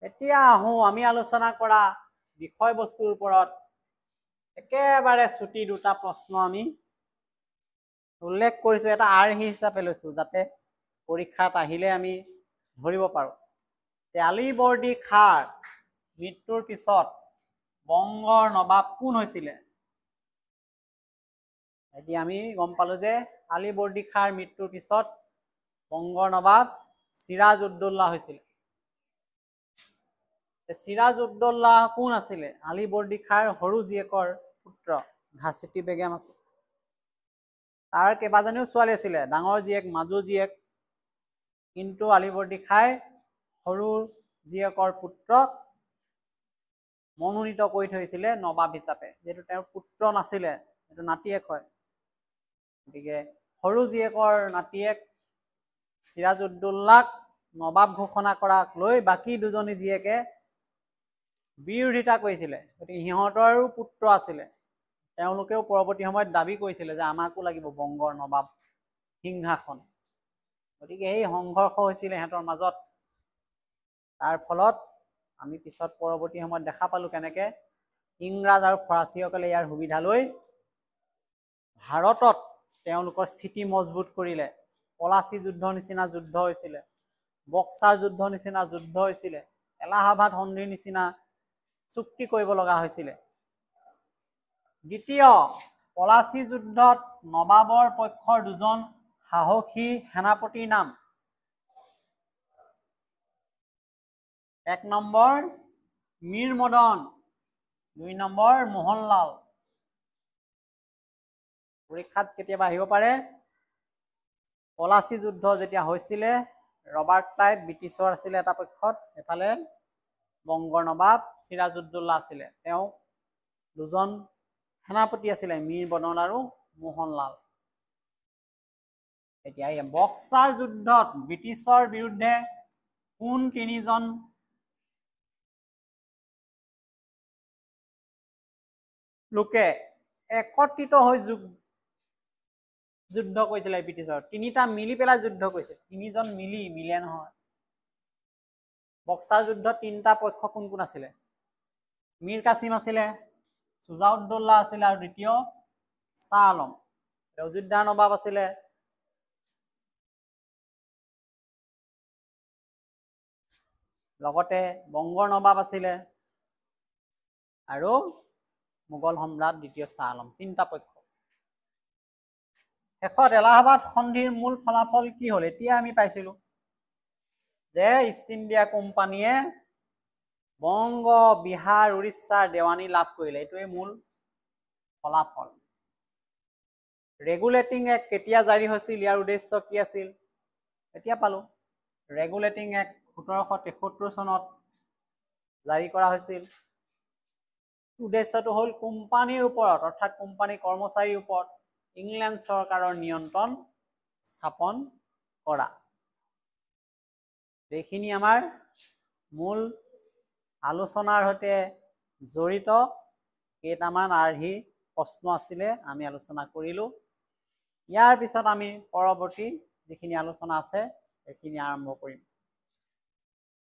এতিয়া আহোঁ আমি আলোচনা কৰা বিষয়বস্তুৰ ওপৰত একেবাৰে চুটি দুটা প্ৰশ্ন আমি উল্লেখ কৰিছোঁ। এটা আৰ্হি হিচাপে লৈছোঁ যাতে পৰীক্ষাত আহিলে আমি ধৰিব পাৰোঁ। আলীবৰ্দী খাঁৰ মৃত্যুৰ পিছত বংগৰ নবাব কোন হৈছিলে? এতিয়া আমি গম পালো যে আলীবৰ্দী খাঁৰ মৃত্যুৰ পিছত বংগৰ নবাব চিৰাজউদ্দৌলা হৈছিলে। চিৰাজউদ্দৌলা কোন আছিলে? আলীবৰ্দী খাঁৰ সৰু জীয়েকৰ পুত্ৰ ঘাচিতি বেগম আছিল। তাৰ কেইবাজনীও ছোৱালী আছিলে, ডাঙৰ জীয়েক, মাজু জীয়েক, কিন্তু আলীবৰ্দী খাঁই সৰু জীয়েকৰ পুত্ৰক মনোনীত কৰি থৈছিলে নবাব হিচাপে। যিহেতু তেওঁৰ পুত্ৰ নাছিলে, এইটো নাতিয়েক হয়, গতিকে সৰু জীয়েকৰ নাতিয়েক চিৰাজউদ্দৌলাক নবাব ঘোষণা কৰাক লৈ বাকী দুজনী জীয়েকে বিৰোধিতা কৰিছিলে। গতিকে সিহঁতৰো পুত্ৰ আছিলে, তেওঁলোকেও পৰৱৰ্তী সময়ত দাবী কৰিছিলে যে আমাকো লাগিব বংগৰ নবাব সিংহাসন। গতিকে এই সংঘৰ্ষ হৈছিলে সিহঁতৰ মাজত। তাৰ ফলত আমি পিছত পৰৱৰ্তী সময়ত দেখা পালোঁ কেনেকৈ ইংৰাজ আৰু ফৰাচীসকলে ইয়াৰ সুবিধা লৈ ভাৰতত তেওঁলোকৰ স্থিতি মজবুত কৰিলে। পলাচী যুদ্ধৰ নিচিনা যুদ্ধ হৈছিলে, বক্সাৰ যুদ্ধৰ নিচিনা যুদ্ধ হৈছিলে, এলাহাবাদ সন্ধিৰ নিচিনা চুক্তি কৰিব লগা হৈছিলে। দ্বিতীয় পলাচী যুদ্ধত নবাবৰ পক্ষৰ দুজন সাহসী সেনাপতিৰ নাম। এক নম্বৰ মীৰ মদন, 2 নম্বৰ মোহনলাল। পৰীক্ষাত কেতিয়াবা আহিব পাৰে। পলাচী যুদ্ধ যেতিয়া হৈছিলে ৰবাৰ্ট ক্লাইভ ব্ৰিটিছৰ আছিলে এটা পক্ষত, এফালে বংগৰ নবাব চিৰাজউদ্দৌলা আছিলে। তেওঁ দুজন সেনাপতি আছিলে, মীৰ মদন আৰু মোহনলাল। এতিয়া এই বক্সাৰ যুদ্ধত ব্ৰিটিছৰ বিৰুদ্ধে কোন তিনিজন লোকে একত্ৰিত হৈ যুদ্ধ কৰিছিলে ব্ৰিটিছৰ? তিনিটা মিলি পেলাই যুদ্ধ কৰিছে, তিনিজন মিলে নহয়। বক্সাৰ যুদ্ধত তিনিটা পক্ষ কোন কোন আছিলে? মীৰ কাছিম আছিলে, চুজাউদ্দৌলা আছিলে আৰু দ্বিতীয় শ্বাহ আলম। অযোধ্যাৰ নবাব আছিলে লগতে বংগৰ নবাব আছিলে আৰু মোগল সম্ৰাট দ্বিতীয় শ্বাহ আলম, তিনিটা পক্ষ। শেষত এলাহাবাদ সন্ধিৰ মূল ফলাফল কি হ'ল? এতিয়া আমি পাইছিলো যে ইষ্ট ইণ্ডিয়া কোম্পানীয়ে বংগ, বিহাৰ, উৰিষ্যাৰ দেৱানী লাভ কৰিলে। এইটোৱে মূল ফলাফল। ৰেগুলেটিং এক্ট কেতিয়া জাৰি হৈছিল, ইয়াৰ উদ্দেশ্য কি আছিল? এতিয়া পালো। ৰেগুলেটিং এক্ট 1773 চনত জাৰি কৰা হৈছিল। উদ্দেশ্যটো হ'ল কোম্পানীৰ ওপৰত, অৰ্থাৎ কোম্পানী কৰ্মচাৰীৰ ওপৰত ইংলেণ্ড চৰকাৰৰ নিয়ন্ত্ৰণ স্থাপন কৰা। এইখিনি আমাৰ মূল আলোচনাৰ সৈতে জড়িত কেইটামান আৰ্হি প্ৰশ্ন আছিলে, আমি আলোচনা কৰিলোঁ। ইয়াৰ পিছত আমি পৰৱৰ্তী যিখিনি আলোচনা আছে সেইখিনি আৰম্ভ কৰিম।